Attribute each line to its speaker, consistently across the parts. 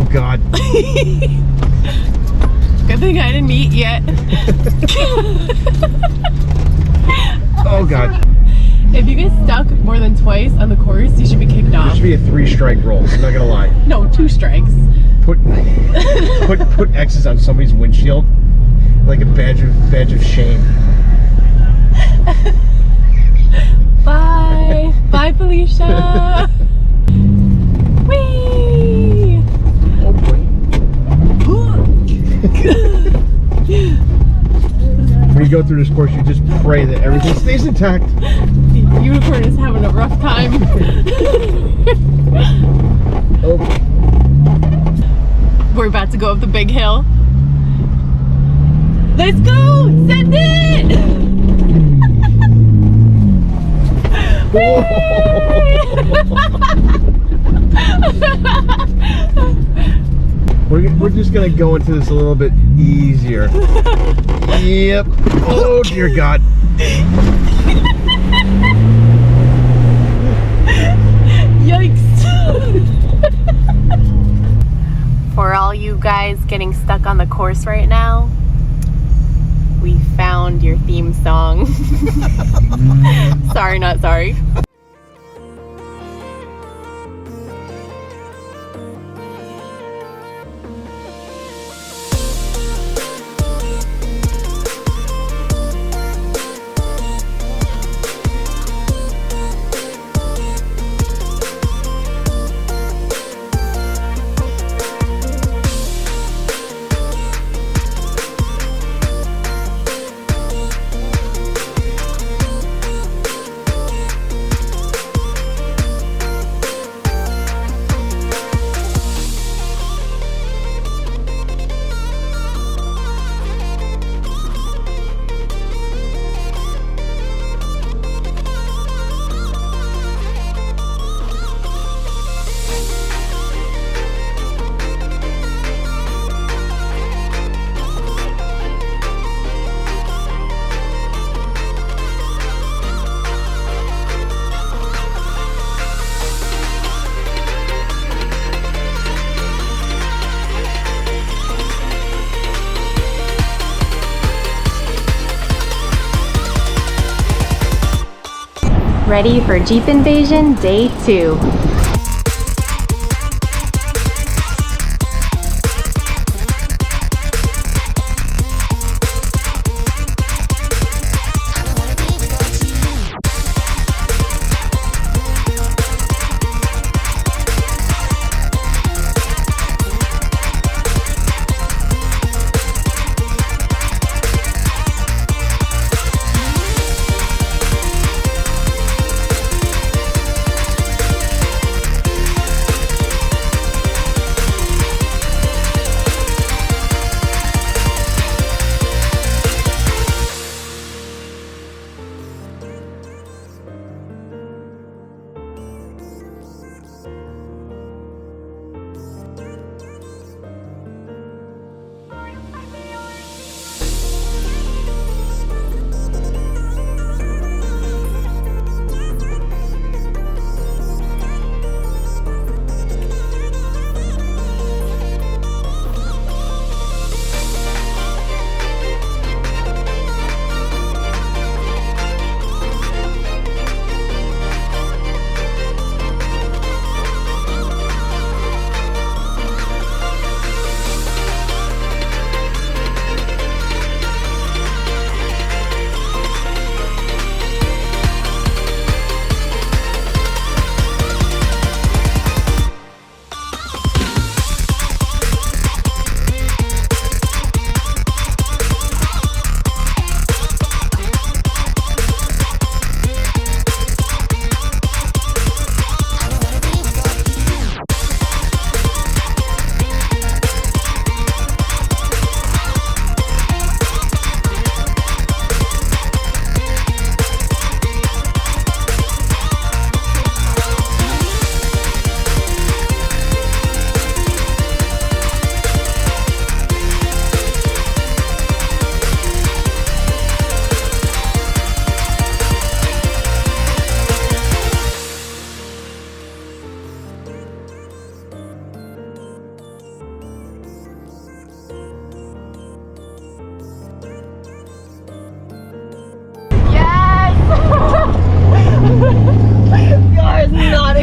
Speaker 1: Oh God.
Speaker 2: Good thing I didn't eat yet.
Speaker 1: Oh God.
Speaker 2: If you get stuck more than twice on the course, you should be kicked
Speaker 1: There
Speaker 2: off.
Speaker 1: should be a 3-strike roll. I'm not gonna lie.
Speaker 2: No, 2 strikes.
Speaker 1: Put X's on somebody's windshield, like a badge of shame.
Speaker 2: Bye. Bye, Felicia. Whee!
Speaker 1: Oh boy. When you go through this course, you just pray that everything stays intact.
Speaker 2: The unicorn is having a rough time.
Speaker 1: Oh boy.
Speaker 2: We're about to go up the big hill. Let's go! Send it!
Speaker 1: We're just gonna go into this a little bit easier. Yep. Oh dear God.
Speaker 2: Yikes. For all you guys getting stuck on the course right now, we found your theme song. Sorry, not sorry. Ready for Jeep Invasion Day 2.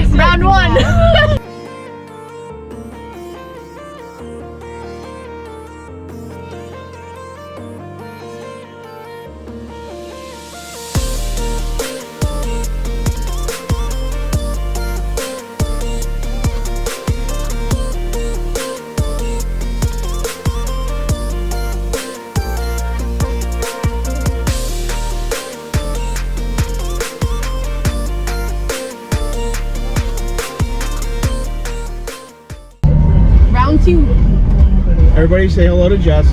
Speaker 2: Round one. Round two.
Speaker 1: Everybody say hello to Jess.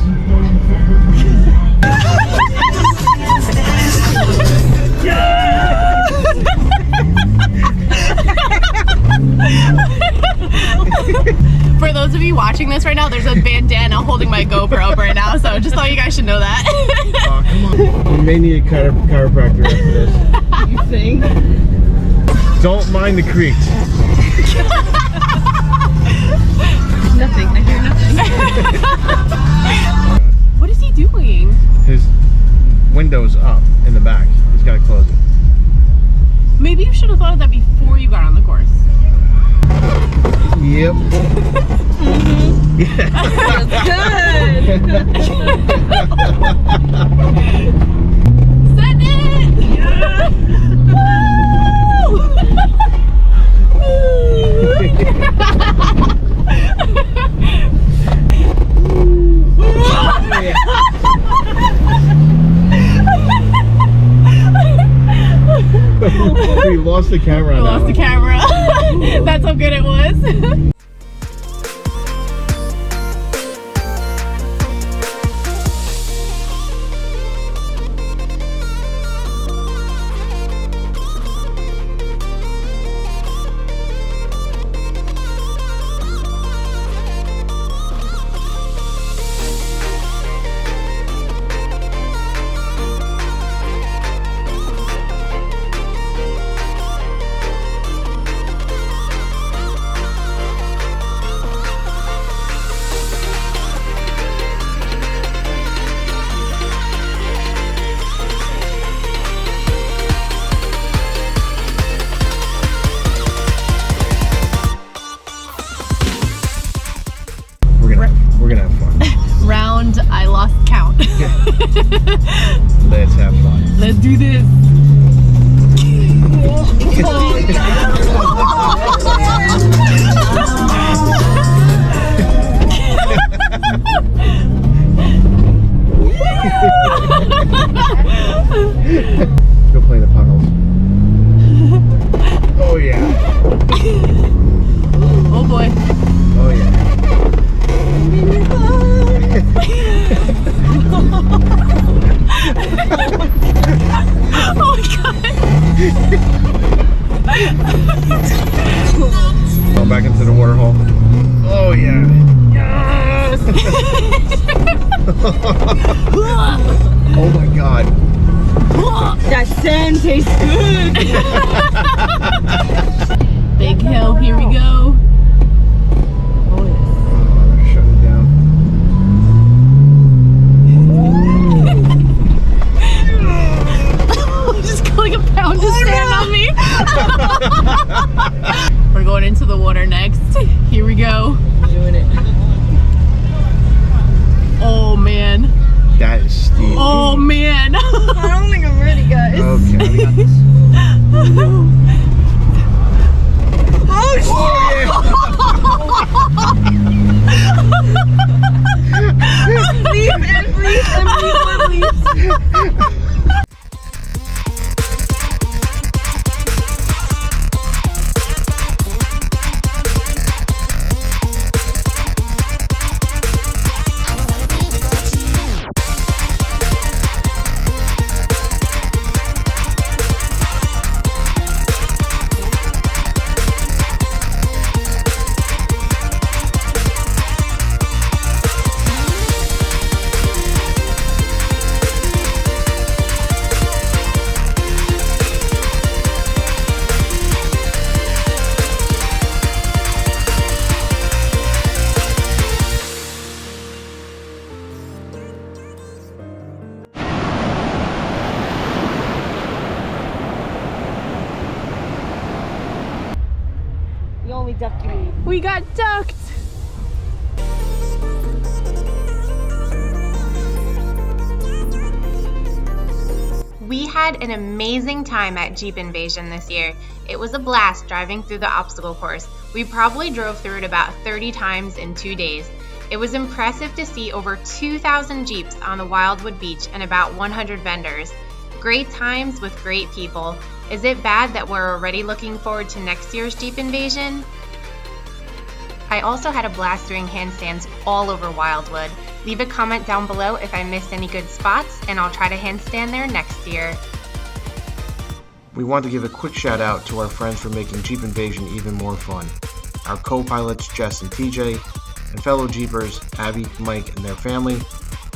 Speaker 2: For those of you watching this right now, there's a bandana holding my GoPro up right now, so just thought you guys should know that.
Speaker 1: Oh, come on. We may need a chiropractor after this.
Speaker 2: You think?
Speaker 1: Don't mind the creaks.
Speaker 2: Nothing. I hear nothing. What is he doing?
Speaker 1: His window's up in the back. He's got to close it.
Speaker 2: Maybe you should have thought of that before you got on the course.
Speaker 1: Yep.
Speaker 2: That's good. Send it! Yeah.
Speaker 1: We lost the camera.
Speaker 2: We lost the camera. That's how good it was.
Speaker 1: We're gonna have fun.
Speaker 2: Round, I lost count.
Speaker 1: Let's have fun.
Speaker 2: Let's do this.
Speaker 1: Go play in the puddles. Oh yeah.
Speaker 2: Oh boy.
Speaker 1: Oh yeah.
Speaker 2: Oh my god.
Speaker 1: Go back into the water hole. Oh yeah.
Speaker 2: Yes.
Speaker 1: Oh my god.
Speaker 3: That sand tastes good.
Speaker 2: Big hill, here we go.
Speaker 1: Oh, shut it down.
Speaker 2: Just like a pound of sand on me. We're going into the water next. Here we go.
Speaker 3: Doing it.
Speaker 2: Oh man.
Speaker 1: That is steep.
Speaker 2: Oh man.
Speaker 3: I don't think I'm ready, guys.
Speaker 1: Okay, we got this.
Speaker 3: Oh, shit! Leave and breathe and breathe and breathe.
Speaker 2: We got ducked. We had an amazing time at Jeep Invasion this year. It was a blast driving through the obstacle course. We probably drove through it about 30 times in 2 days. It was impressive to see over 2,000 Jeeps on the Wildwood beach and about 100 vendors. Great times with great people. Is it bad that we're already looking forward to next year's Jeep Invasion? I also had a blast doing handstands all over Wildwood. Leave a comment down below if I missed any good spots, and I'll try to handstand there next year.
Speaker 1: We want to give a quick shout out to our friends for making Jeep Invasion even more fun. Our co-pilots Jess and TJ, and fellow Jeepers Abby, Mike and their family,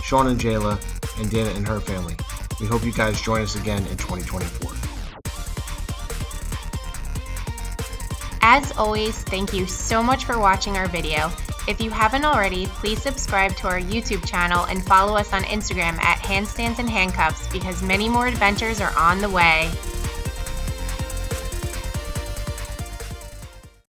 Speaker 1: Sean and Jayla, and Dana and her family. We hope you guys join us again in 2024.
Speaker 2: As always, thank you so much for watching our video. If you haven't already, please subscribe to our YouTube channel and follow us on Instagram at Handstands and Handcuffs because many more adventures are on the way.